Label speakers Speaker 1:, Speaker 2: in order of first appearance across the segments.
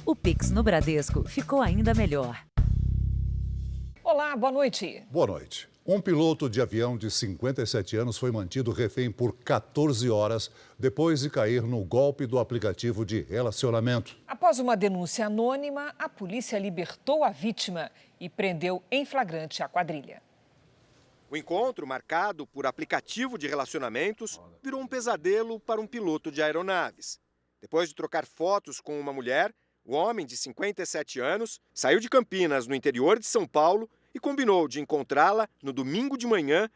Speaker 1: O Pix no Bradesco ficou ainda melhor.
Speaker 2: Olá, boa noite.
Speaker 3: Boa noite. Um piloto de avião de 57 anos foi mantido refém por 14 horas depois de cair no golpe do aplicativo de relacionamento.
Speaker 2: Após uma denúncia anônima, a polícia libertou a vítima e prendeu em flagrante a quadrilha.
Speaker 4: O encontro, marcado por aplicativo de relacionamentos, virou um pesadelo para um piloto de aeronaves. Depois de trocar fotos com uma mulher, o homem de 57 anos saiu de Campinas, no interior de São Paulo, e combinou de encontrá-la no domingo de manhã,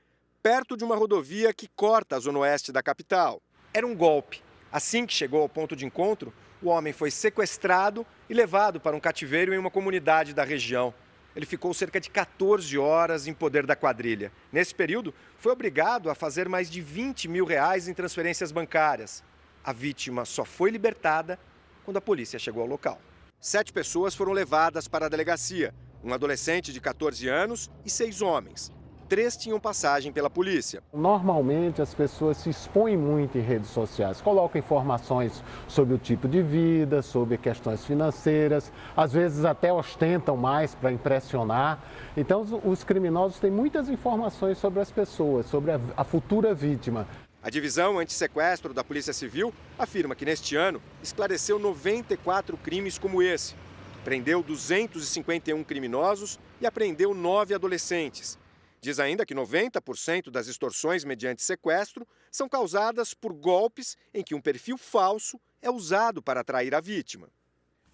Speaker 4: perto de uma rodovia que corta a zona oeste da capital. Era um golpe. Assim que chegou ao ponto de encontro, o homem foi sequestrado e levado para um cativeiro em uma comunidade da região. Ele ficou cerca de 14 horas em poder da quadrilha. Nesse período, foi obrigado a fazer mais de R$20 mil em transferências bancárias. A vítima só foi libertada quando a polícia chegou ao local. 7 pessoas foram levadas para a delegacia. Um adolescente de 14 anos e 6 homens. 3 tinham passagem pela polícia.
Speaker 5: Normalmente as pessoas se expõem muito em redes sociais, colocam informações sobre o tipo de vida, sobre questões financeiras, às vezes até ostentam mais para impressionar. Então os criminosos têm muitas informações sobre as pessoas, sobre a futura vítima.
Speaker 4: A divisão antissequestro da Polícia Civil afirma que neste ano esclareceu 94 crimes como esse. Prendeu 251 criminosos e apreendeu 9 adolescentes. Diz ainda que 90% das extorsões mediante sequestro são causadas por golpes em que um perfil falso é usado para atrair a vítima.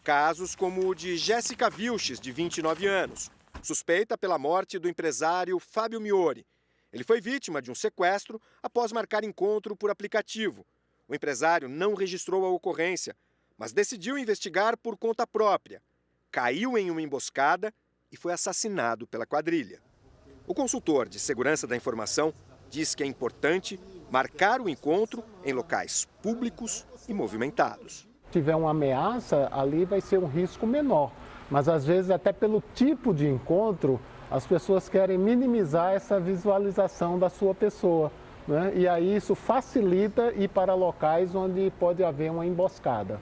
Speaker 4: Casos como o de Jéssica Vilches, de 29 anos, suspeita pela morte do empresário Fábio Miori. Ele foi vítima de um sequestro após marcar encontro por aplicativo. O empresário não registrou a ocorrência, mas decidiu investigar por conta própria. Caiu em uma emboscada e foi assassinado pela quadrilha. O consultor de segurança da informação diz que é importante marcar o encontro em locais públicos e movimentados.
Speaker 5: Se tiver uma ameaça, ali vai ser um risco menor, mas às vezes até pelo tipo de encontro, as pessoas querem minimizar essa visualização da sua pessoa, né? E aí isso facilita ir para locais onde pode haver uma emboscada.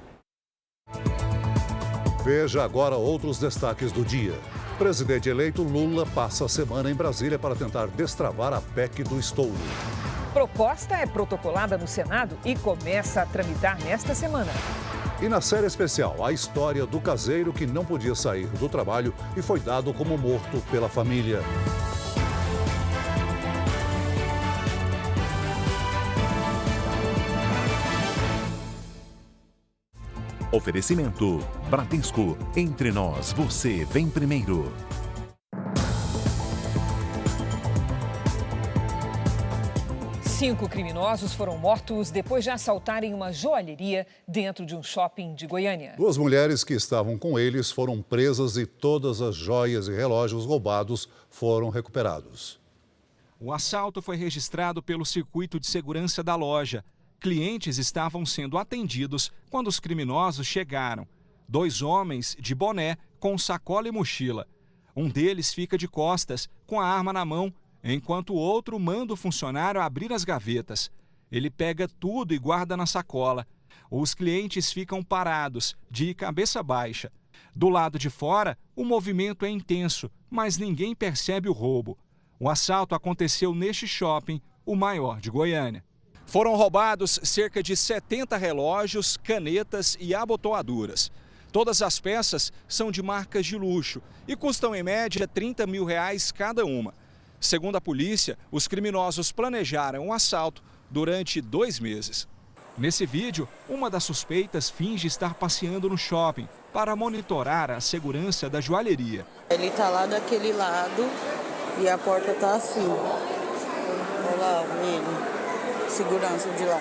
Speaker 3: Veja agora outros destaques do dia. Presidente eleito Lula passa a semana em Brasília para tentar destravar a PEC do estouro.
Speaker 2: Proposta é protocolada no Senado e começa a tramitar nesta semana.
Speaker 3: E na série especial, a história do caseiro que não podia sair do trabalho e foi dado como morto pela família.
Speaker 6: Oferecimento Bradesco. Entre nós, você vem primeiro.
Speaker 2: Cinco criminosos foram mortos depois de assaltarem uma joalheria dentro de um shopping de Goiânia.
Speaker 3: 2 mulheres que estavam com eles foram presas e todas as joias e relógios roubados foram recuperados.
Speaker 7: O assalto foi registrado pelo circuito de segurança da loja. Clientes estavam sendo atendidos quando os criminosos chegaram. 2 homens de boné com sacola e mochila. Um deles fica de costas, com a arma na mão, enquanto o outro manda o funcionário abrir as gavetas. Ele pega tudo e guarda na sacola. Os clientes ficam parados, de cabeça baixa. Do lado de fora, o movimento é intenso, mas ninguém percebe o roubo. O assalto aconteceu neste shopping, o maior de Goiânia. Foram roubados cerca de 70 relógios, canetas e abotoaduras. Todas as peças são de marcas de luxo e custam em média R$30 mil cada uma. Segundo a polícia, os criminosos planejaram o assalto durante 2 meses. Nesse vídeo, uma das suspeitas finge estar passeando no shopping para monitorar a segurança da joalheria.
Speaker 8: Ele está lá daquele lado e a porta está assim. Olha lá ele. Segurança de lá.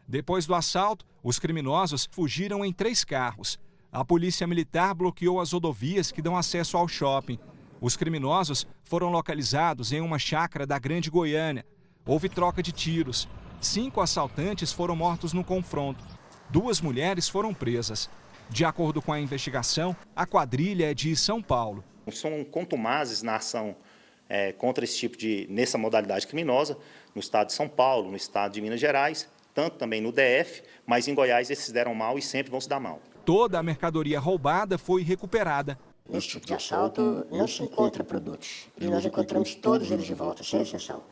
Speaker 7: Depois do assalto, os criminosos fugiram em 3 carros. A polícia militar bloqueou as rodovias que dão acesso ao shopping. Os criminosos foram localizados em uma chácara da Grande Goiânia. Houve troca de tiros. 5 assaltantes foram mortos no confronto. 2 mulheres foram presas. De acordo com a investigação, a quadrilha é de São Paulo.
Speaker 9: São contumazes na ação contra esse tipo nessa modalidade criminosa, no estado de São Paulo, no estado de Minas Gerais, tanto também no DF, mas em Goiás esses deram mal e sempre vão se dar mal.
Speaker 7: Toda a mercadoria roubada foi recuperada.
Speaker 10: Nesse tipo de assalto não se encontra produtos e nós encontramos todos eles de volta, sem exceção.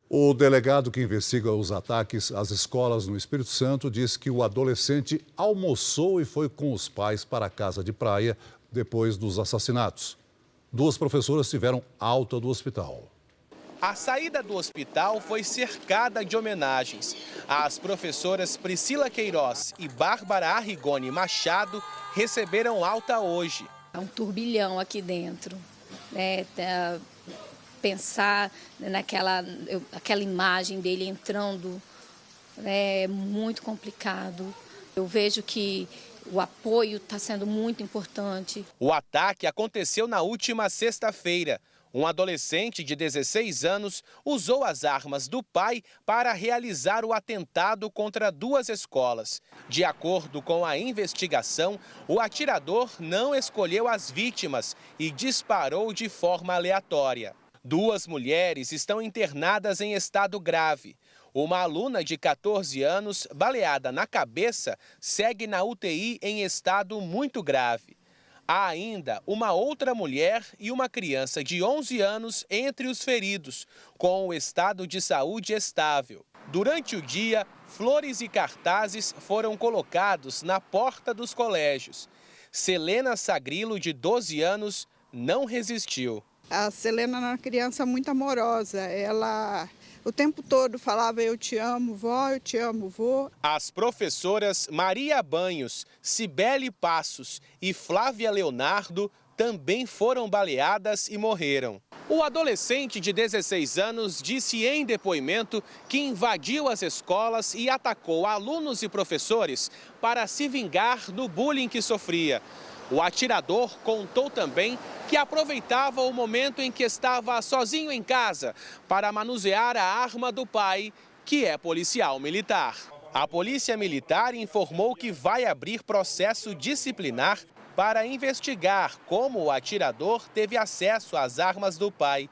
Speaker 3: O delegado que investiga os ataques às escolas no Espírito Santo diz que o adolescente almoçou e foi com os pais para a casa de praia depois dos assassinatos. 2 professoras tiveram alta do hospital.
Speaker 11: A saída do hospital foi cercada de homenagens. As professoras Priscila Queiroz e Bárbara Arrigoni Machado receberam alta hoje.
Speaker 12: É um turbilhão aqui dentro, né? Pensar aquela imagem dele entrando é muito complicado. Eu vejo que o apoio está sendo muito importante.
Speaker 11: O ataque aconteceu na última sexta-feira. Um adolescente de 16 anos usou as armas do pai para realizar o atentado contra 2 escolas. De acordo com a investigação, o atirador não escolheu as vítimas e disparou de forma aleatória. 2 mulheres estão internadas em estado grave. Uma aluna de 14 anos, baleada na cabeça, segue na UTI em estado muito grave. Há ainda uma outra mulher e uma criança de 11 anos entre os feridos, com o estado de saúde estável. Durante o dia, flores e cartazes foram colocados na porta dos colégios. Selena Sagrilo, de 12 anos, não resistiu.
Speaker 13: A Selena era uma criança muito amorosa. Ela o tempo todo falava: eu te amo, vó, eu te amo, vô.
Speaker 11: As professoras Maria Banhos, Cibele Passos e Flávia Leonardo também foram baleadas e morreram. O adolescente de 16 anos disse em depoimento que invadiu as escolas e atacou alunos e professores para se vingar do bullying que sofria. O atirador contou também que aproveitava o momento em que estava sozinho em casa para manusear a arma do pai, que é policial militar. A Polícia Militar informou que vai abrir processo disciplinar para investigar como o atirador teve acesso às armas do pai.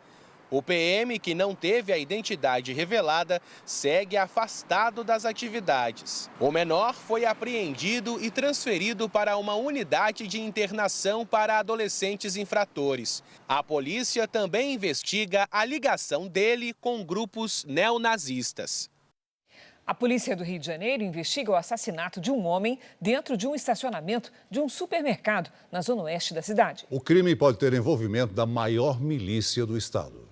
Speaker 11: O PM, que não teve a identidade revelada, segue afastado das atividades. O menor foi apreendido e transferido para uma unidade de internação para adolescentes infratores. A polícia também investiga a ligação dele com grupos neonazistas.
Speaker 2: A polícia do Rio de Janeiro investiga o assassinato de um homem dentro de um estacionamento de um supermercado na zona oeste da cidade.
Speaker 3: O crime pode ter envolvimento da maior milícia do estado.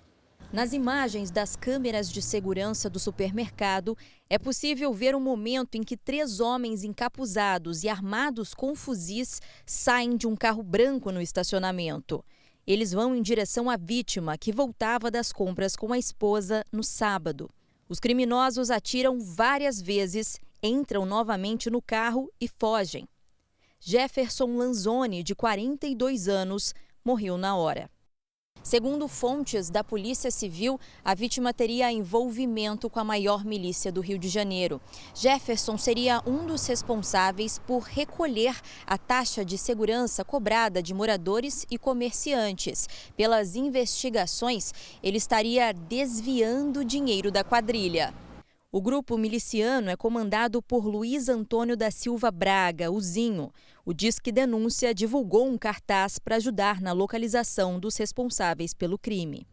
Speaker 14: Nas imagens das câmeras de segurança do supermercado, é possível ver um momento em que 3 homens encapuzados e armados com fuzis saem de um carro branco no estacionamento. Eles vão em direção à vítima, que voltava das compras com a esposa no sábado. Os criminosos atiram várias vezes, entram novamente no carro e fogem. Jefferson Lanzoni, de 42 anos, morreu na hora. Segundo fontes da Polícia Civil, a vítima teria envolvimento com a maior milícia do Rio de Janeiro. Jefferson seria um dos responsáveis por recolher a taxa de segurança cobrada de moradores e comerciantes. Pelas investigações, ele estaria desviando dinheiro da quadrilha. O grupo miliciano é comandado por Luiz Antônio da Silva Braga, o Zinho. O Disque Denúncia divulgou um cartaz para ajudar na localização dos responsáveis pelo crime.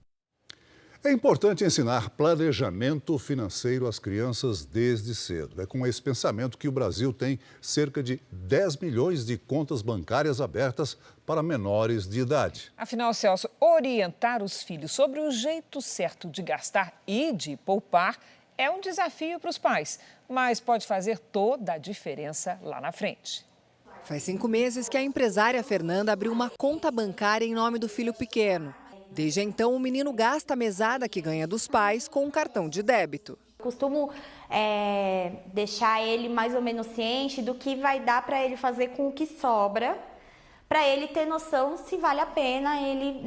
Speaker 3: É importante ensinar planejamento financeiro às crianças desde cedo. É com esse pensamento que o Brasil tem cerca de 10 milhões de contas bancárias abertas para menores de idade.
Speaker 2: Afinal, Celso, orientar os filhos sobre o jeito certo de gastar e de poupar é um desafio para os pais, mas pode fazer toda a diferença lá na frente.
Speaker 15: Faz 5 meses que a empresária Fernanda abriu uma conta bancária em nome do filho pequeno. Desde então, o menino gasta a mesada que ganha dos pais com um cartão de débito.
Speaker 16: Costumo deixar ele mais ou menos ciente do que vai dar para ele fazer com o que sobra, para ele ter noção se vale a pena ele,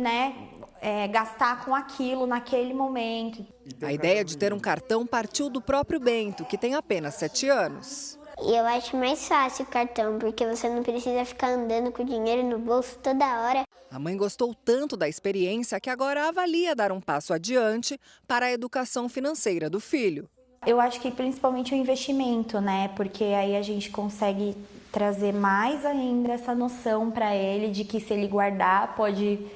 Speaker 16: gastar com aquilo naquele momento.
Speaker 15: A ideia de ter um cartão partiu do próprio Bento, que tem apenas 7 anos.
Speaker 17: Eu acho mais fácil o cartão, porque você não precisa ficar andando com o dinheiro no bolso toda hora.
Speaker 15: A mãe gostou tanto da experiência que agora avalia dar um passo adiante para a educação financeira do filho.
Speaker 16: Eu acho que principalmente o investimento, porque aí a gente consegue trazer mais ainda essa noção para ele de que se ele guardar pode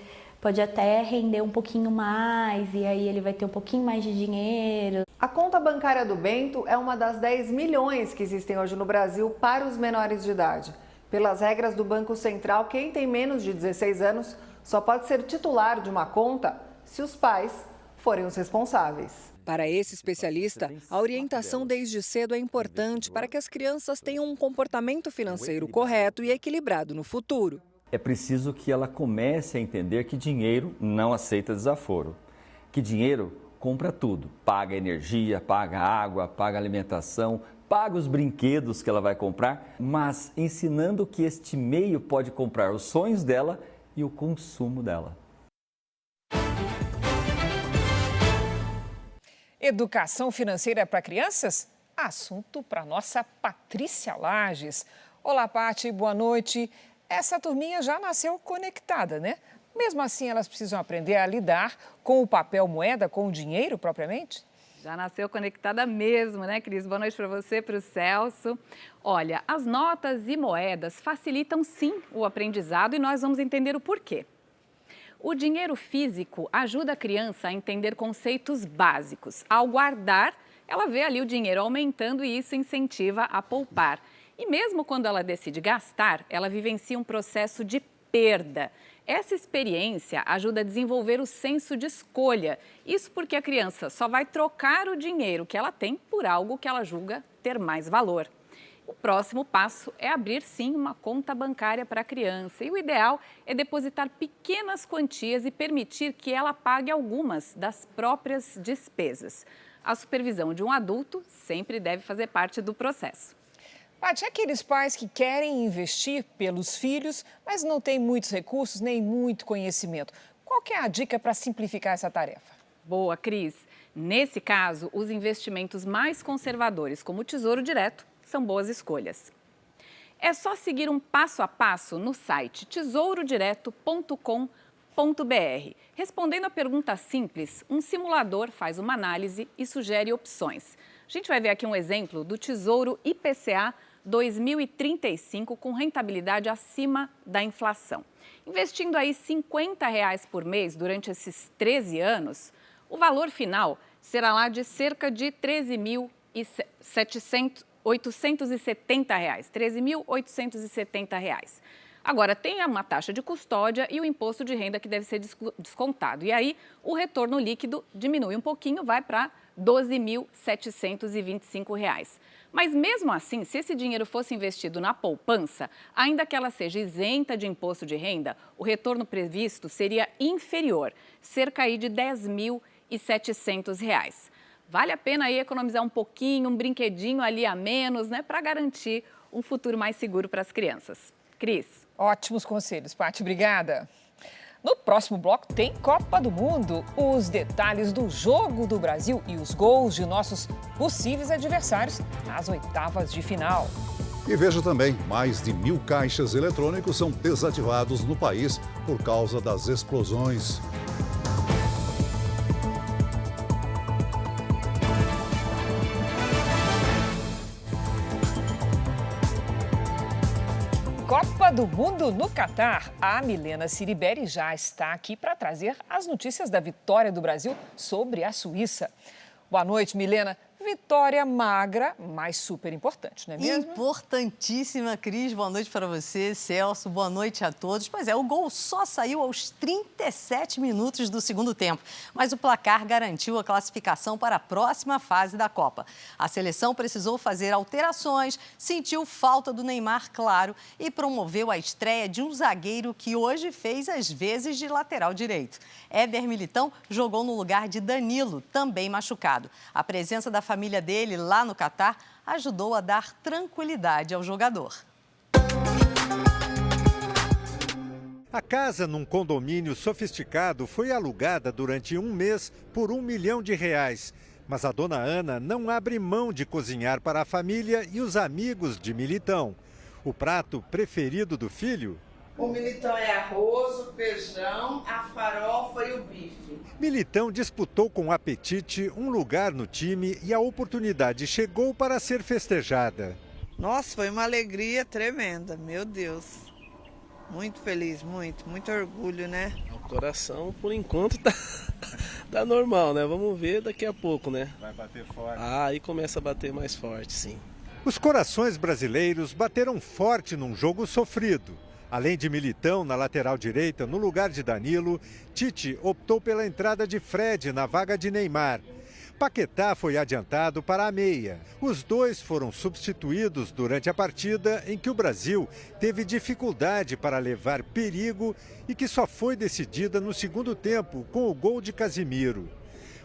Speaker 16: até render um pouquinho mais e aí ele vai ter um pouquinho mais de dinheiro.
Speaker 15: A conta bancária do Bento é uma das 10 milhões que existem hoje no Brasil para os menores de idade. Pelas regras do Banco Central, quem tem menos de 16 anos só pode ser titular de uma conta se os pais forem os responsáveis. Para esse especialista, a orientação desde cedo é importante para que as crianças tenham um comportamento financeiro correto e equilibrado no futuro.
Speaker 18: É preciso que ela comece a entender que dinheiro não aceita desaforo, que dinheiro compra tudo, paga energia, paga água, paga alimentação, paga os brinquedos que ela vai comprar, mas ensinando que este meio pode comprar os sonhos dela e o consumo dela.
Speaker 2: Educação financeira para crianças? Assunto para nossa Patrícia Lages. Olá, Pati, boa noite. Essa turminha já nasceu conectada, né? Mesmo assim, elas precisam aprender a lidar com o papel moeda, com o dinheiro propriamente?
Speaker 19: Já nasceu conectada mesmo, né, Cris? Boa noite para você, para o Celso. Olha, as notas e moedas facilitam sim o aprendizado e nós vamos entender o porquê. O dinheiro físico ajuda a criança a entender conceitos básicos. Ao guardar, ela vê ali o dinheiro aumentando e isso incentiva a poupar. E mesmo quando ela decide gastar, ela vivencia um processo de perda. Essa experiência ajuda a desenvolver o senso de escolha. Isso porque a criança só vai trocar o dinheiro que ela tem por algo que ela julga ter mais valor. O próximo passo é abrir, sim, uma conta bancária para a criança. E o ideal é depositar pequenas quantias e permitir que ela pague algumas das próprias despesas. A supervisão de um adulto sempre deve fazer parte do processo.
Speaker 2: Paty, aqueles pais que querem investir pelos filhos, mas não têm muitos recursos nem muito conhecimento. Qual que é a dica para simplificar essa tarefa?
Speaker 19: Boa, Cris. Nesse caso, os investimentos mais conservadores, como o Tesouro Direto, são boas escolhas. É só seguir um passo a passo no site tesourodireto.com.br. Respondendo a pergunta simples, um simulador faz uma análise e sugere opções. A gente vai ver aqui um exemplo do Tesouro IPCA 2035 com rentabilidade acima da inflação. Investindo aí R$ 50 por mês durante esses 13 anos, o valor final será lá de cerca de R$ 13.870. R$ 13.870. Agora, tem uma taxa de custódia e o imposto de renda que deve ser descontado. E aí, o retorno líquido diminui um pouquinho, vai para R$ 12.725. Mas mesmo assim, se esse dinheiro fosse investido na poupança, ainda que ela seja isenta de imposto de renda, o retorno previsto seria inferior, cerca aí de R$ 10.700. Vale a pena aí economizar um pouquinho, um brinquedinho ali a menos, né, para garantir um futuro mais seguro para as crianças. Cris.
Speaker 2: Ótimos conselhos, Paty, obrigada. No próximo bloco tem Copa do Mundo, os detalhes do jogo do Brasil e os gols de nossos possíveis adversários nas oitavas de final.
Speaker 3: E veja também, mais de 1.000 caixas eletrônicos são desativados no país por causa das explosões.
Speaker 2: Copa do Mundo no Catar. A Milena Ciribelli já está aqui para trazer as notícias da vitória do Brasil sobre a Suíça. Boa noite, Milena. Vitória magra, mas super importante, não é mesmo?
Speaker 20: Importantíssima, Cris. Boa noite para você, Celso. Boa noite a todos. Pois é, o gol só saiu aos 37 minutos do segundo tempo, mas o placar garantiu a classificação para a próxima fase da Copa. A seleção precisou fazer alterações, sentiu falta do Neymar, claro, e promoveu a estreia de um zagueiro que hoje fez as vezes de lateral direito. Éder Militão jogou no lugar de Danilo, também machucado. A presença da família dele lá no Catar ajudou a dar tranquilidade ao jogador.
Speaker 21: A casa num condomínio sofisticado foi alugada durante um mês por R$1 milhão. Mas a dona Ana não abre mão de cozinhar para a família e os amigos de Militão. O prato preferido do filho?
Speaker 22: O Militão é arroz, o feijão, a farofa e o bife.
Speaker 21: Militão disputou com apetite um lugar no time e a oportunidade chegou para ser festejada.
Speaker 22: Nossa, foi uma alegria tremenda, meu Deus. Muito feliz, muito orgulho, né?
Speaker 1: O coração, por enquanto, tá normal, né? Vamos ver daqui a pouco, né?
Speaker 21: Vai bater forte.
Speaker 1: Aí começa a bater mais forte, sim.
Speaker 21: Os corações brasileiros bateram forte num jogo sofrido. Além de Militão na lateral direita, no lugar de Danilo, Tite optou pela entrada de Fred na vaga de Neymar. Paquetá foi adiantado para a meia. Os dois foram substituídos durante a partida em que o Brasil teve dificuldade para levar perigo e que só foi decidida no segundo tempo com o gol de Casimiro.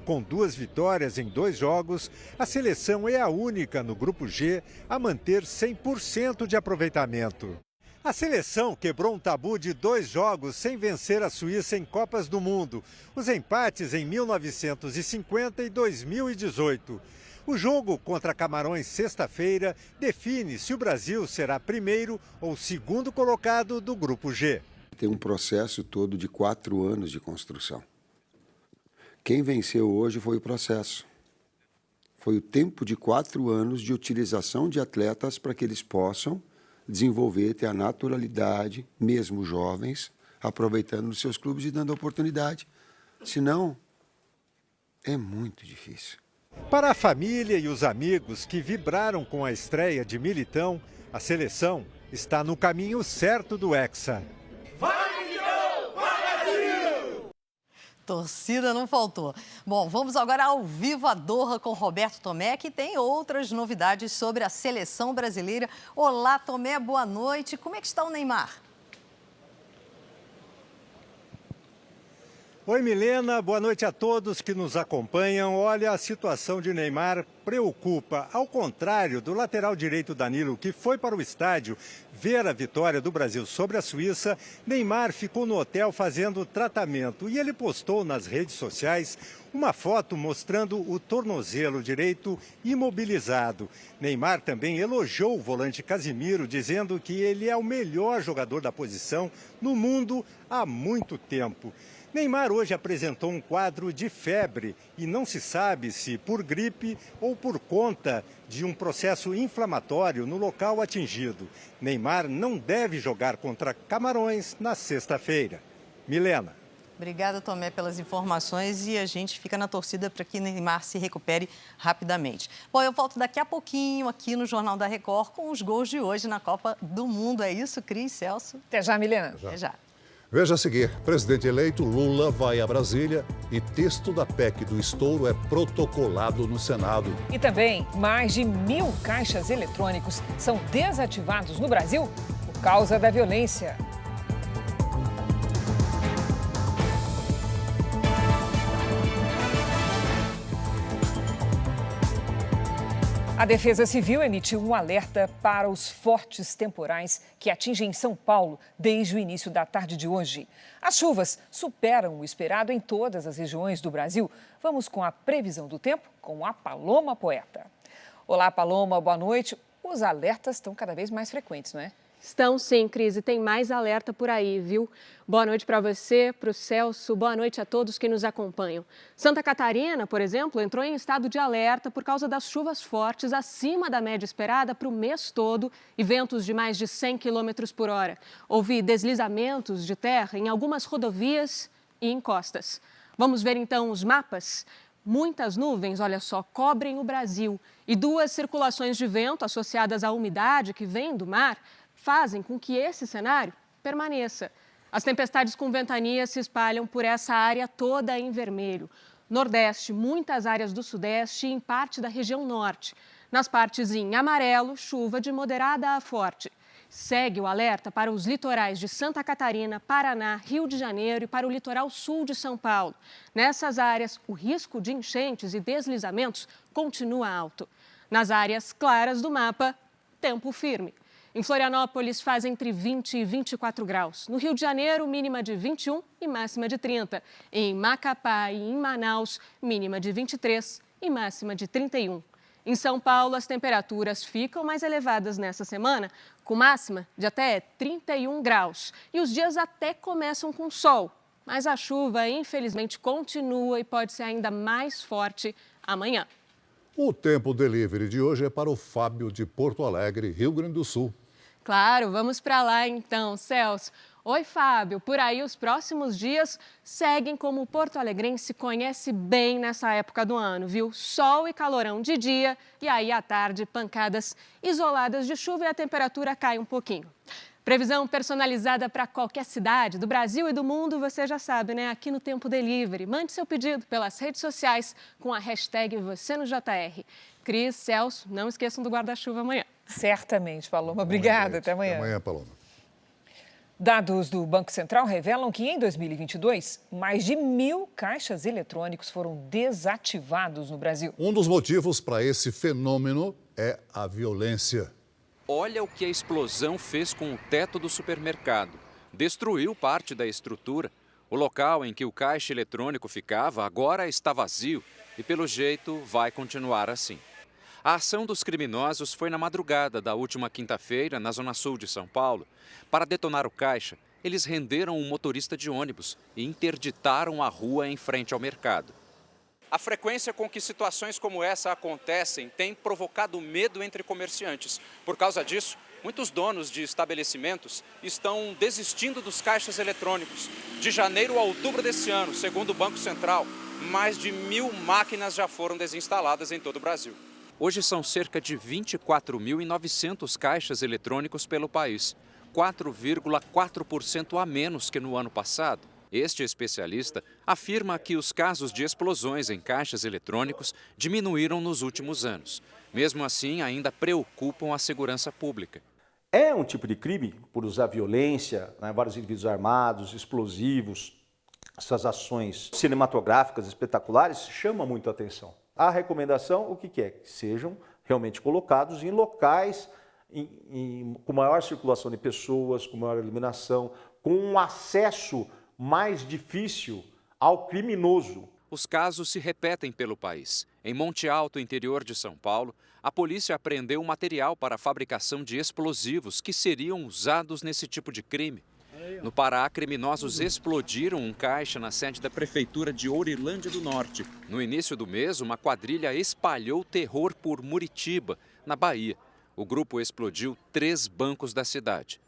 Speaker 21: Com 2 vitórias em 2 jogos, a seleção é a única no Grupo G a manter 100% de aproveitamento. A seleção quebrou um tabu de 2 jogos sem vencer a Suíça em Copas do Mundo, os empates em 1950 e 2018. O jogo contra Camarões sexta-feira define se o Brasil será primeiro ou segundo colocado do Grupo G.
Speaker 4: Tem um processo todo de 4 anos de construção. Quem venceu hoje foi o processo. Foi o tempo de 4 anos de utilização de atletas para que eles possam desenvolver, ter a naturalidade, mesmo jovens, aproveitando nos seus clubes e dando oportunidade. Senão, é muito difícil.
Speaker 21: Para a família e os amigos que vibraram com a estreia de Militão, a seleção está no caminho certo do Hexa.
Speaker 20: Torcida não faltou. Bom, vamos agora ao vivo a Doha com Roberto Tomé, que tem outras novidades sobre a seleção brasileira. Olá, Tomé, boa noite. Como é que está o Neymar?
Speaker 21: Oi, Milena, boa noite a todos que nos acompanham. Olha, a situação de Neymar preocupa. Ao contrário do lateral direito Danilo, que foi para o estádio ver a vitória do Brasil sobre a Suíça, Neymar ficou no hotel fazendo tratamento e ele postou nas redes sociais uma foto mostrando o tornozelo direito imobilizado. Neymar também elogiou o volante Casimiro, dizendo que ele é o melhor jogador da posição no mundo há muito tempo. Neymar hoje apresentou um quadro de febre e não se sabe se por gripe ou por conta de um processo inflamatório no local atingido. Neymar não deve jogar contra Camarões na sexta-feira. Milena.
Speaker 20: Obrigada, Tomé, pelas informações e a gente fica na torcida para que Neymar se recupere rapidamente. Bom, eu volto daqui a pouquinho aqui no Jornal da Record com os gols de hoje na Copa do Mundo. É isso, Cris, Celso?
Speaker 2: Até já, Milena.
Speaker 20: Até já.
Speaker 3: Veja a seguir, presidente eleito Lula vai a Brasília e texto da PEC do estouro é protocolado no Senado.
Speaker 2: E também, mais de 1.000 caixas eletrônicos são desativados no Brasil por causa da violência. A Defesa Civil emitiu um alerta para os fortes temporais que atingem São Paulo desde o início da tarde de hoje. As chuvas superam o esperado em todas as regiões do Brasil. Vamos com a previsão do tempo com a Paloma Poeta. Olá, Paloma, boa noite. Os alertas estão cada vez mais frequentes, não é?
Speaker 23: Estão sim, Cris, e tem mais alerta por aí, viu? Boa noite para você, para o Celso, boa noite a todos que nos acompanham. Santa Catarina, por exemplo, entrou em estado de alerta por causa das chuvas fortes acima da média esperada para o mês todo e ventos de mais de 100 km por hora. Houve deslizamentos de terra em algumas rodovias e encostas. Vamos ver então os mapas? Muitas nuvens, olha só, cobrem o Brasil e 2 circulações de vento associadas à umidade que vem do mar fazem com que esse cenário permaneça. As tempestades com ventania se espalham por essa área toda em vermelho. Nordeste, muitas áreas do Sudeste e em parte da região Norte. Nas partes em amarelo, chuva de moderada a forte. Segue o alerta para os litorais de Santa Catarina, Paraná, Rio de Janeiro e para o litoral sul de São Paulo. Nessas áreas, o risco de enchentes e deslizamentos continua alto. Nas áreas claras do mapa, tempo firme. Em Florianópolis faz entre 20 e 24 graus. No Rio de Janeiro, mínima de 21 e máxima de 30. Em Macapá e em Manaus, mínima de 23 e máxima de 31. Em São Paulo, as temperaturas ficam mais elevadas nessa semana, com máxima de até 31 graus. E os dias até começam com sol, mas a chuva, infelizmente, continua e pode ser ainda mais forte amanhã.
Speaker 3: O Tempo Delivery de hoje é para o Fábio de Porto Alegre, Rio Grande do Sul.
Speaker 23: Claro, vamos para lá então, Celso. Oi, Fábio. Por aí, os próximos dias seguem como o porto-alegrense conhece bem nessa época do ano, viu? Sol e calorão de dia e aí à tarde pancadas isoladas de chuva e a temperatura cai um pouquinho. Previsão personalizada para qualquer cidade do Brasil e do mundo, você já sabe, né? Aqui no Tempo Delivery. Mande seu pedido pelas redes sociais com a hashtag #VocêNoJR. Cris, Celso, não esqueçam do guarda-chuva amanhã.
Speaker 2: Certamente, Paloma. Obrigada. Até amanhã.
Speaker 3: Até amanhã, Paloma.
Speaker 2: Dados do Banco Central revelam que em 2022, mais de 1.000 caixas eletrônicos foram desativados no Brasil.
Speaker 3: Um dos motivos para esse fenômeno é a violência.
Speaker 5: Olha o que a explosão fez com o teto do supermercado. Destruiu parte da estrutura. O local em que o caixa eletrônico ficava agora está vazio e, pelo jeito, vai continuar assim. A ação dos criminosos foi na madrugada da última quinta-feira, na zona sul de São Paulo. Para detonar o caixa, eles renderam um motorista de ônibus e interditaram a rua em frente ao mercado. A frequência com que situações como essa acontecem tem provocado medo entre comerciantes. Por causa disso, muitos donos de estabelecimentos estão desistindo dos caixas eletrônicos. De janeiro a outubro desse ano, segundo o Banco Central, mais de 1.000 máquinas já foram desinstaladas em todo o Brasil. Hoje são cerca de 24.900 caixas eletrônicos pelo país, 4,4% a menos que no ano passado. Este especialista afirma que os casos de explosões em caixas eletrônicos diminuíram nos últimos anos. Mesmo assim, ainda preocupam a segurança pública.
Speaker 6: É um tipo de crime por usar violência, né, vários indivíduos armados, explosivos, essas ações cinematográficas espetaculares chama muito a atenção. A recomendação, o que é? Que sejam realmente colocados em locais com maior circulação de pessoas, com maior iluminação, com um acesso mais difícil ao criminoso.
Speaker 5: Os casos se repetem pelo país. Em Monte Alto, interior de São Paulo, a polícia apreendeu material para a fabricação de explosivos que seriam usados nesse tipo de crime. No Pará, criminosos explodiram um caixa na sede da Prefeitura de Ourilândia do Norte. No início do mês, uma quadrilha espalhou terror por Muritiba, na Bahia. O grupo explodiu 3 bancos da cidade.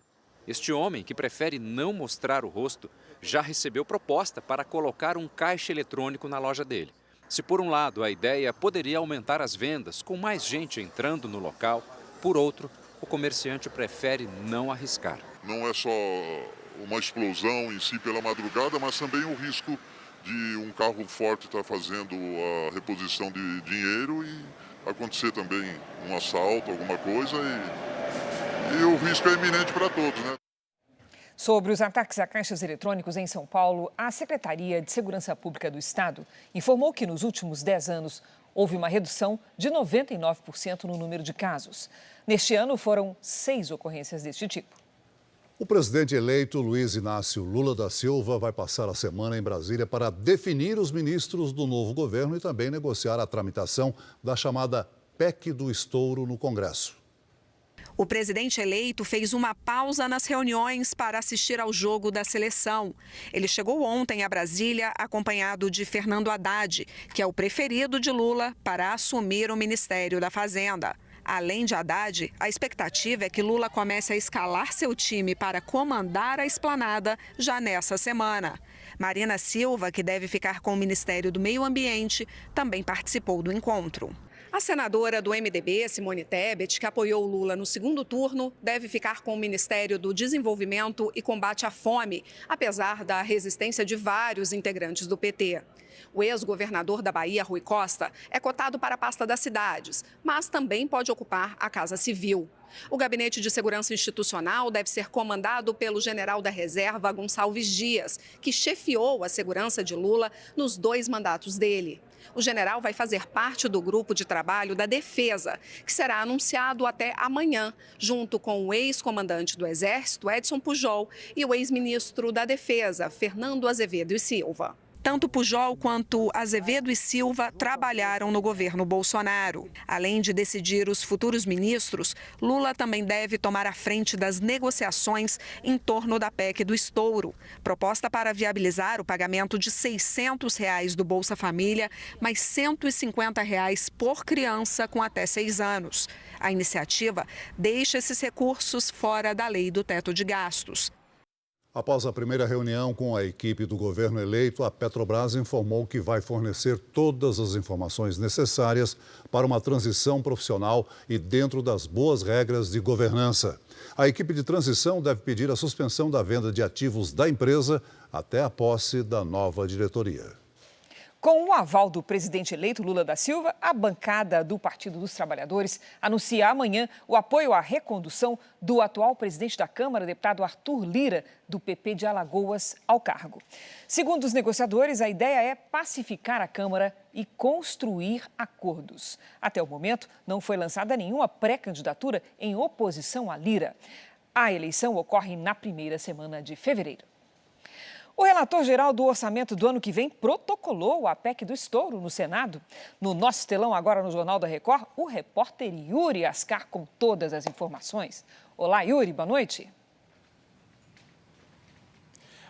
Speaker 5: Este homem, que prefere não mostrar o rosto, já recebeu proposta para colocar um caixa eletrônico na loja dele. Se por um lado a ideia poderia aumentar as vendas, com mais gente entrando no local, por outro, o comerciante prefere não arriscar.
Speaker 8: Não é só uma explosão em si pela madrugada, mas também o risco de um carro forte estar fazendo a reposição de dinheiro e acontecer também um assalto, alguma coisa, e o risco é iminente para todos, né?
Speaker 2: Sobre os ataques a caixas eletrônicos em São Paulo, a Secretaria de Segurança Pública do Estado informou que nos últimos 10 anos houve uma redução de 99% no número de casos. Neste ano foram 6 ocorrências deste tipo.
Speaker 3: O presidente eleito Luiz Inácio Lula da Silva vai passar a semana em Brasília para definir os ministros do novo governo e também negociar a tramitação da chamada PEC do estouro no Congresso.
Speaker 24: O presidente eleito fez uma pausa nas reuniões para assistir ao jogo da seleção. Ele chegou ontem a Brasília acompanhado de Fernando Haddad, que é o preferido de Lula para assumir o Ministério da Fazenda. Além de Haddad, a expectativa é que Lula comece a escalar seu time para comandar a esplanada já nessa semana. Marina Silva, que deve ficar com o Ministério do Meio Ambiente, também participou do encontro. A senadora do MDB, Simone Tebet, que apoiou Lula no segundo turno, deve ficar com o Ministério do Desenvolvimento e Combate à Fome, apesar da resistência de vários integrantes do PT. O ex-governador da Bahia, Rui Costa, é cotado para a pasta das cidades, mas também pode ocupar a Casa Civil. O Gabinete de Segurança Institucional deve ser comandado pelo general da Reserva, Gonçalves Dias, que chefiou a segurança de Lula nos 2 mandatos dele. O general vai fazer parte do grupo de trabalho da Defesa, que será anunciado até amanhã, junto com o ex-comandante do Exército, Edson Pujol, e o ex-ministro da Defesa, Fernando Azevedo e Silva. Tanto Pujol quanto Azevedo e Silva trabalharam no governo Bolsonaro. Além de decidir os futuros ministros, Lula também deve tomar a frente das negociações em torno da PEC do estouro, proposta para viabilizar o pagamento de R$ 600 do Bolsa Família, mais R$ 150 por criança com até 6 anos. A iniciativa deixa esses recursos fora da lei do teto de gastos.
Speaker 3: Após a primeira reunião com a equipe do governo eleito, a Petrobras informou que vai fornecer todas as informações necessárias para uma transição profissional e dentro das boas regras de governança. A equipe de transição deve pedir a suspensão da venda de ativos da empresa até a posse da nova diretoria.
Speaker 2: Com o aval do presidente eleito Lula da Silva, a bancada do Partido dos Trabalhadores anuncia amanhã o apoio à recondução do atual presidente da Câmara, deputado Arthur Lira, do PP de Alagoas, ao cargo. Segundo os negociadores, a ideia é pacificar a Câmara e construir acordos. Até o momento, não foi lançada nenhuma pré-candidatura em oposição a Lira. A eleição ocorre na primeira semana de fevereiro. O relator-geral do orçamento do ano que vem protocolou a PEC do estouro no Senado. No nosso telão, agora no Jornal da Record, o repórter Yuri Ascar com todas as informações. Olá, Yuri, boa noite.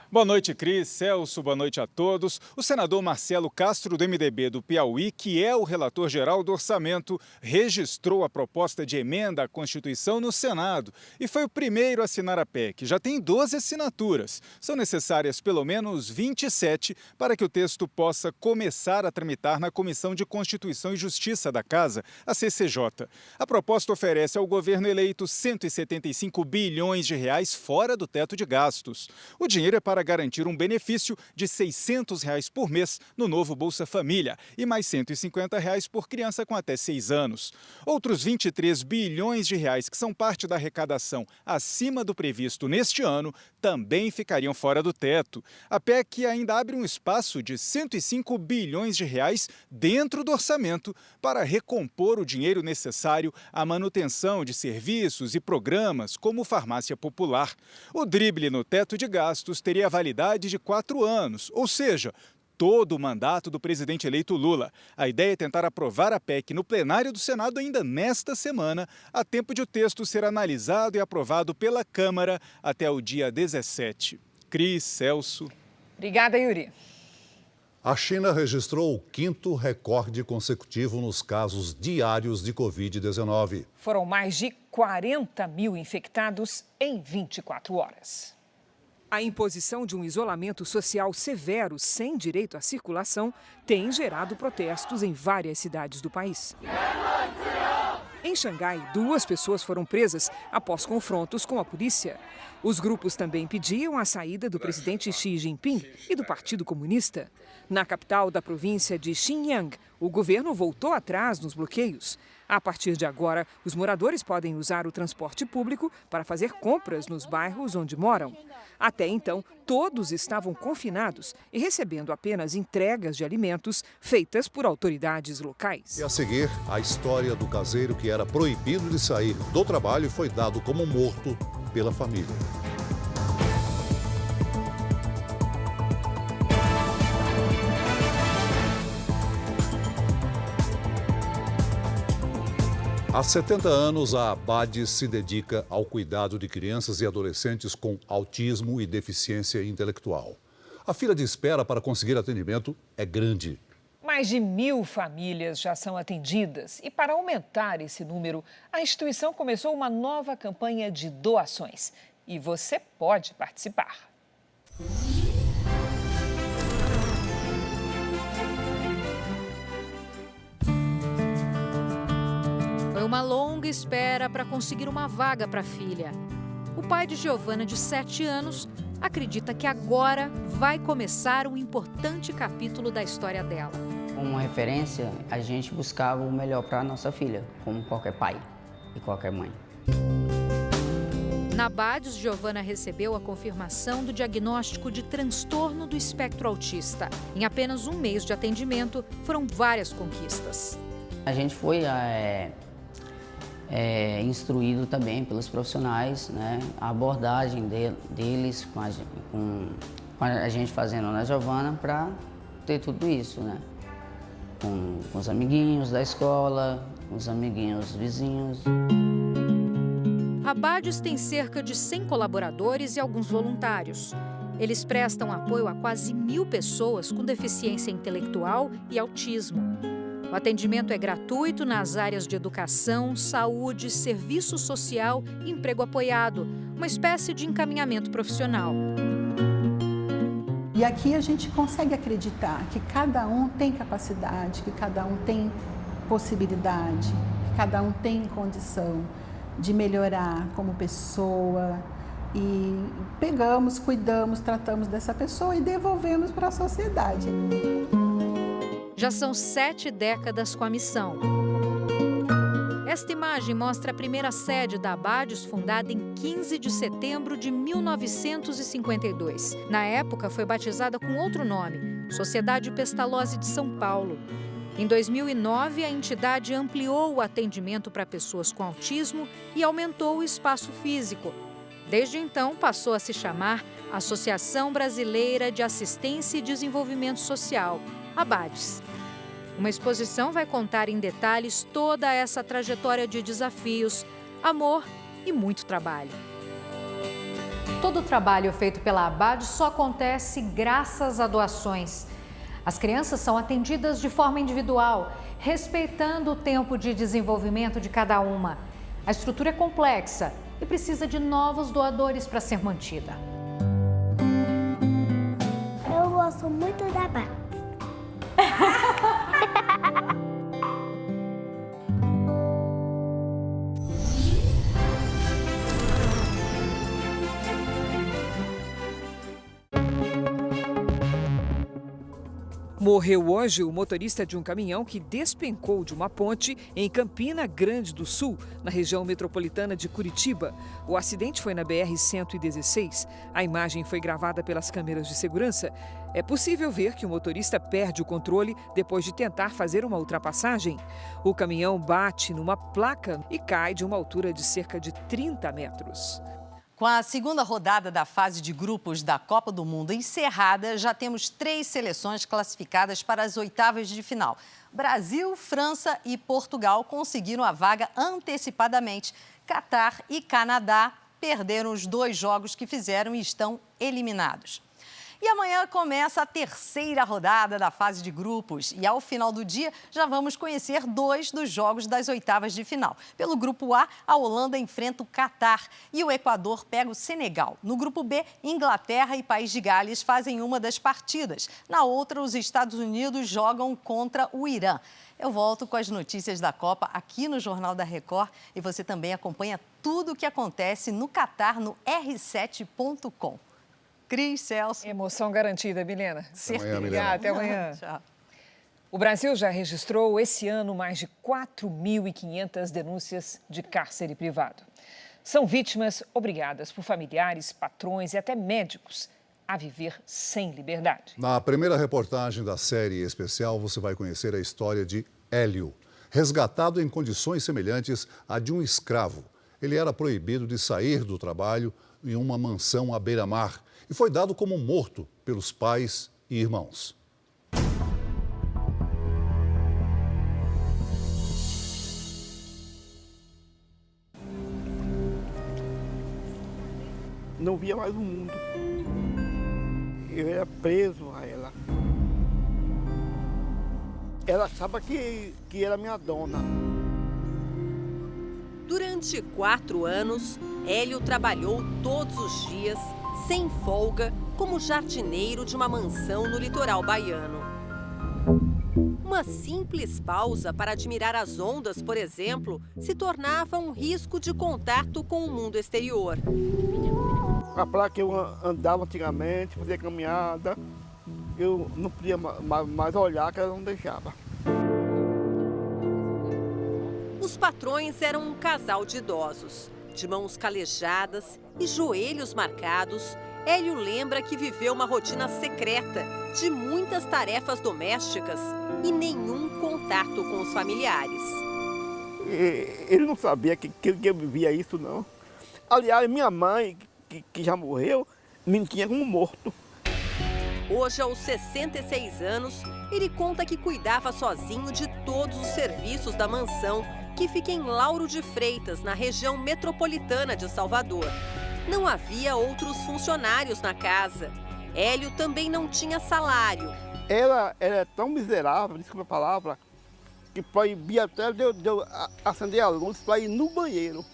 Speaker 7: Boa noite, Cris, Celso, boa noite a todos. O senador Marcelo Castro, do MDB do Piauí, que é o relator-geral do orçamento, registrou a proposta de emenda à Constituição no Senado e foi o primeiro a assinar a PEC. Já tem 12 assinaturas. São necessárias pelo menos 27 para que o texto possa começar a tramitar na Comissão de Constituição e Justiça da Casa, a CCJ. A proposta oferece ao governo eleito R$ 175 bilhões fora do teto de gastos. O dinheiro é para garantir um benefício de R$ 600 por mês no novo Bolsa Família e mais R$ 150 por criança com até 6 anos. Outros 23 bilhões que são parte da arrecadação acima do previsto neste ano também ficariam fora do teto. A PEC ainda abre um espaço de R$ 105 bilhões dentro do orçamento para recompor o dinheiro necessário à manutenção de serviços e programas como farmácia popular. O drible no teto de gastos teria validade de 4 anos, ou seja, todo o mandato do presidente eleito Lula. A ideia é tentar aprovar a PEC no plenário do Senado ainda nesta semana, a tempo de o texto ser analisado e aprovado pela Câmara até o dia 17. Cris, Celso.
Speaker 2: Obrigada, Yuri.
Speaker 3: A China registrou o 5º recorde consecutivo nos casos diários de Covid-19.
Speaker 2: Foram mais de 40 mil infectados em 24 horas. A imposição de um isolamento social severo, sem direito à circulação, tem gerado protestos em várias cidades do país. Em Xangai, 2 pessoas foram presas após confrontos com a polícia. Os grupos também pediam a saída do presidente Xi Jinping e do Partido Comunista. Na capital da província de Xinjiang, o governo voltou atrás nos bloqueios. A partir de agora, os moradores podem usar o transporte público para fazer compras nos bairros onde moram. Até então, todos estavam confinados e recebendo apenas entregas de alimentos feitas por autoridades locais.
Speaker 3: E a seguir, a história do caseiro que era proibido de sair do trabalho e foi dado como morto pela família. Há 70 anos, a ABADES se dedica ao cuidado de crianças e adolescentes com autismo e deficiência intelectual. A fila de espera para conseguir atendimento é grande.
Speaker 2: Mais de 1.000 famílias já são atendidas e, para aumentar esse número, a instituição começou uma nova campanha de doações. E você pode participar.
Speaker 9: Foi uma longa espera para conseguir uma vaga para a filha. O pai de Giovana, de 7 anos, acredita que agora vai começar um importante capítulo da história dela.
Speaker 10: Como referência, a gente buscava o melhor para a nossa filha, como qualquer pai e qualquer mãe.
Speaker 9: Na ABADES, Giovana recebeu a confirmação do diagnóstico de transtorno do espectro autista. Em apenas um mês de atendimento, foram várias conquistas.
Speaker 10: A gente foi instruído também pelos profissionais, né, a abordagem deles com a gente fazendo na Giovana para ter tudo isso, né? Com os amiguinhos da escola, com os amiguinhos vizinhos.
Speaker 9: A Bades tem cerca de 100 colaboradores e alguns voluntários. Eles prestam apoio a quase 1.000 pessoas com deficiência intelectual e autismo. O atendimento é gratuito nas áreas de educação, saúde, serviço social e emprego apoiado, uma espécie de encaminhamento profissional.
Speaker 11: E aqui a gente consegue acreditar que cada um tem capacidade, que cada um tem possibilidade, que cada um tem condição de melhorar como pessoa. E pegamos, cuidamos, tratamos dessa pessoa e devolvemos para a sociedade.
Speaker 9: Já são 7 décadas com a missão. Esta imagem mostra a primeira sede da Bades, fundada em 15 de setembro de 1952. Na época, foi batizada com outro nome, Sociedade Pestalozzi de São Paulo. Em 2009, a entidade ampliou o atendimento para pessoas com autismo e aumentou o espaço físico. Desde então, passou a se chamar Associação Brasileira de Assistência e Desenvolvimento Social, a Bades. Uma exposição vai contar em detalhes toda essa trajetória de desafios, amor e muito trabalho. Todo o trabalho feito pela Bades só acontece graças a doações. As crianças são atendidas de forma individual, respeitando o tempo de desenvolvimento de cada uma. A estrutura é complexa e precisa de novos doadores para ser mantida.
Speaker 17: Eu gosto muito da Bades.
Speaker 2: Morreu hoje o motorista de um caminhão que despencou de uma ponte em Campina Grande do Sul, na região metropolitana de Curitiba. O acidente foi na BR-116. A imagem foi gravada pelas câmeras de segurança. É possível ver que o motorista perde o controle depois de tentar fazer uma ultrapassagem. O caminhão bate numa placa e cai de uma altura de cerca de 30 metros.
Speaker 20: Com a segunda rodada da fase de grupos da Copa do Mundo encerrada, já temos 3 seleções classificadas para as oitavas de final. Brasil, França e Portugal conseguiram a vaga antecipadamente. Catar e Canadá perderam os 2 jogos que fizeram e estão eliminados. E amanhã começa a terceira rodada da fase de grupos. E ao final do dia, já vamos conhecer 2 dos jogos das oitavas de final. Pelo grupo A, a Holanda enfrenta o Catar e o Equador pega o Senegal. No grupo B, Inglaterra e País de Gales fazem uma das partidas. Na outra, os Estados Unidos jogam contra o Irã. Eu volto com as notícias da Copa aqui no Jornal da Record e você também acompanha tudo o que acontece no Catar no r7.com. Cris, Celso.
Speaker 2: Emoção garantida, Milena.
Speaker 20: Certeza.
Speaker 2: Obrigada, até amanhã.
Speaker 20: Tchau.
Speaker 2: O Brasil já registrou esse ano mais de 4.500 denúncias de cárcere privado. São vítimas obrigadas por familiares, patrões e até médicos a viver sem liberdade.
Speaker 3: Na primeira reportagem da série especial, você vai conhecer a história de Hélio, resgatado em condições semelhantes à de um escravo. Ele era proibido de sair do trabalho em uma mansão à beira-mar e foi dado como morto pelos pais e irmãos.
Speaker 12: Não via mais o mundo. Eu era preso a ela. Ela achava que era minha dona.
Speaker 13: Durante 4 anos, Hélio trabalhou todos os dias, sem folga, como jardineiro de uma mansão no litoral baiano. Uma simples pausa para admirar as ondas, por exemplo, se tornava um risco de contato com o mundo exterior.
Speaker 12: A praia que eu andava antigamente, fazia caminhada, eu não podia mais olhar, que ela não deixava.
Speaker 13: Os patrões eram um casal de idosos. De mãos calejadas e joelhos marcados, Hélio lembra que viveu uma rotina secreta de muitas tarefas domésticas e nenhum contato com os familiares.
Speaker 12: Ele não sabia que eu vivia isso, não. Aliás, minha mãe, que já morreu, me tinha como morto.
Speaker 13: Hoje, aos 66 anos, ele conta que cuidava sozinho de todos os serviços da mansão, que fica em Lauro de Freitas, na região metropolitana de Salvador. Não havia outros funcionários na casa. Hélio também não tinha salário.
Speaker 12: Ela é tão miserável, desculpa a palavra, que proibia até de eu acender a luz para ir no banheiro.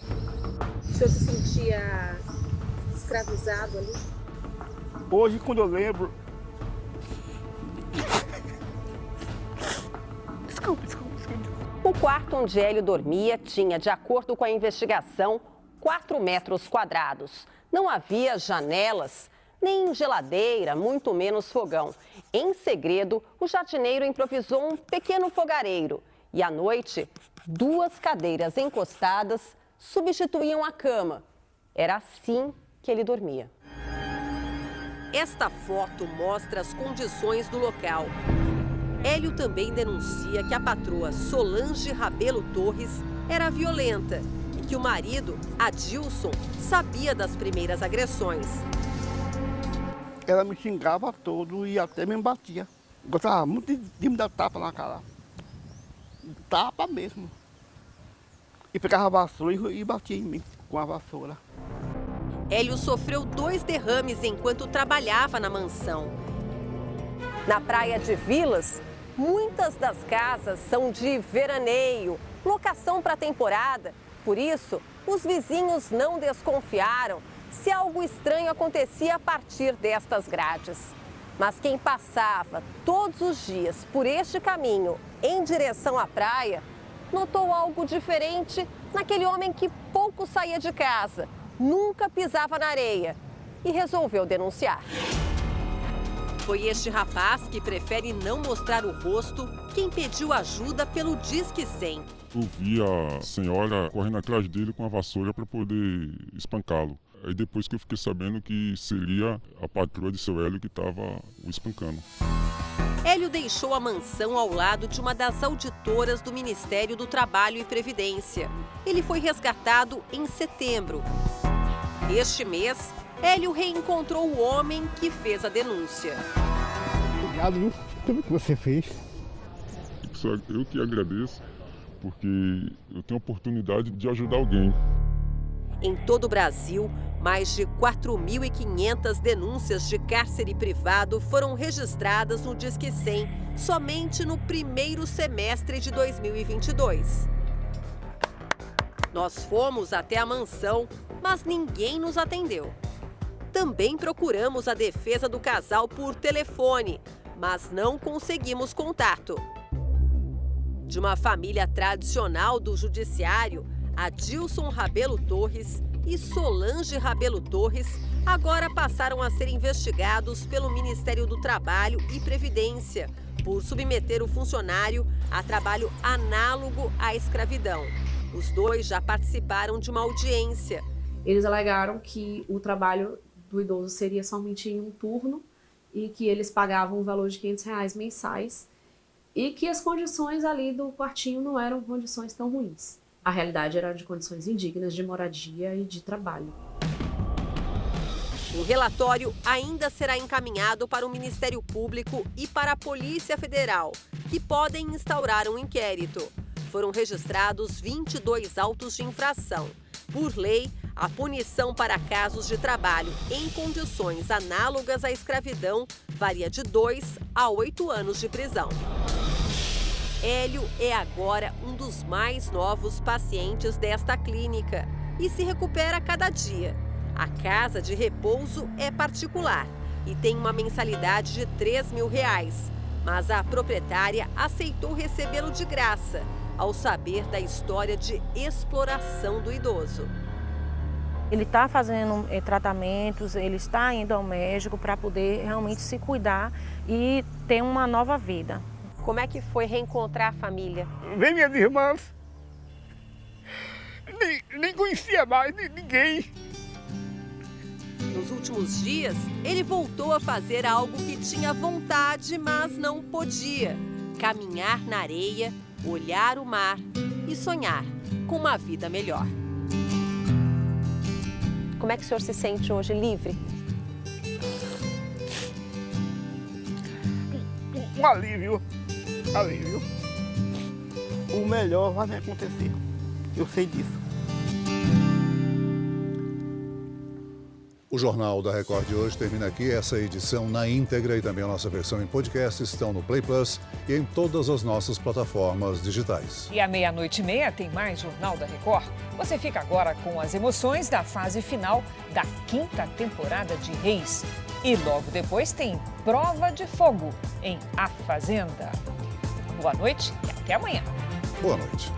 Speaker 23: O senhor se sentia escravizado ali?
Speaker 12: Hoje, quando eu lembro... Desculpa.
Speaker 13: O quarto onde Hélio dormia tinha, de acordo com a investigação, 4 metros quadrados. Não havia janelas, nem geladeira, muito menos fogão. Em segredo, o jardineiro improvisou um pequeno fogareiro. E à noite, 2 cadeiras encostadas substituíam a cama. Era assim que ele dormia. Esta foto mostra as condições do local. Hélio também denuncia que a patroa Solange Rabelo Torres era violenta e que o marido, Adilson, sabia das primeiras agressões.
Speaker 12: Ela me xingava todo e até me batia. Gostava muito de me dar tapa na cara. Tapa mesmo. E pegava a vassoura e batia em mim com a vassoura.
Speaker 13: Hélio sofreu 2 derrames enquanto trabalhava na mansão. Na praia de Vilas, muitas das casas são de veraneio, locação para temporada. Por isso, os vizinhos não desconfiaram se algo estranho acontecia a partir destas grades. Mas quem passava todos os dias por este caminho em direção à praia, notou algo diferente naquele homem que pouco saía de casa, nunca pisava na areia e resolveu denunciar. Foi este rapaz, que prefere não mostrar o rosto, quem pediu ajuda pelo Disque 100.
Speaker 8: Eu vi a senhora correndo atrás dele com a vassoura para poder espancá-lo. Aí depois que eu fiquei sabendo que seria a patroa de seu Hélio que estava o espancando.
Speaker 13: Hélio deixou a mansão ao lado de uma das auditoras do Ministério do Trabalho e Previdência. Ele foi resgatado em setembro. Este mês, Hélio reencontrou o homem que fez a denúncia.
Speaker 12: Obrigado, viu? Tudo que você fez.
Speaker 8: Eu que agradeço, porque eu tenho a oportunidade de ajudar alguém.
Speaker 13: Em todo o Brasil, mais de 4.500 denúncias de cárcere privado foram registradas no Disque 100, somente no primeiro semestre de 2022. Nós fomos até a mansão, mas ninguém nos atendeu. Também procuramos a defesa do casal por telefone, mas não conseguimos contato. De uma família tradicional do judiciário, Adilson Rabelo Torres e Solange Rabelo Torres agora passaram a ser investigados pelo Ministério do Trabalho e Previdência por submeter o funcionário a trabalho análogo à escravidão. Os dois já participaram de uma audiência.
Speaker 14: Eles alegaram que o trabalho do idoso seria somente em um turno e que eles pagavam um valor de R$500 mensais e que as condições ali do quartinho não eram condições tão ruins. A realidade era de condições indignas de moradia e de trabalho.
Speaker 13: O relatório ainda será encaminhado para o Ministério Público e para a Polícia Federal, que podem instaurar um inquérito. Foram registrados 22 autos de infração. Por lei, a punição para casos de trabalho em condições análogas à escravidão varia de 2 a 8 anos de prisão. Hélio é agora um dos mais novos pacientes desta clínica e se recupera a cada dia. A casa de repouso é particular e tem uma mensalidade de R$3.000, mas a proprietária aceitou recebê-lo de graça, ao saber da história de exploração do idoso.
Speaker 15: Ele está fazendo tratamentos, ele está indo ao médico para poder realmente se cuidar e ter uma nova vida.
Speaker 13: Como é que foi reencontrar a família?
Speaker 12: Vem minhas irmãs. Nem conhecia mais ninguém.
Speaker 13: Nos últimos dias, ele voltou a fazer algo que tinha vontade, mas não podia. Caminhar na areia, olhar o mar e sonhar com uma vida melhor. Como é que o senhor se sente hoje livre?
Speaker 12: um alívio. Alívio. O melhor vai me acontecer. Eu sei disso.
Speaker 3: O Jornal da Record de hoje termina aqui. Essa edição na íntegra e também a nossa versão em podcast estão no Play Plus e em todas as nossas plataformas digitais.
Speaker 2: E à 00:30 tem mais Jornal da Record. Você fica agora com as emoções da fase final da 5ª temporada de Reis. E logo depois tem Prova de Fogo em A Fazenda. Boa noite e até amanhã.
Speaker 3: Boa noite.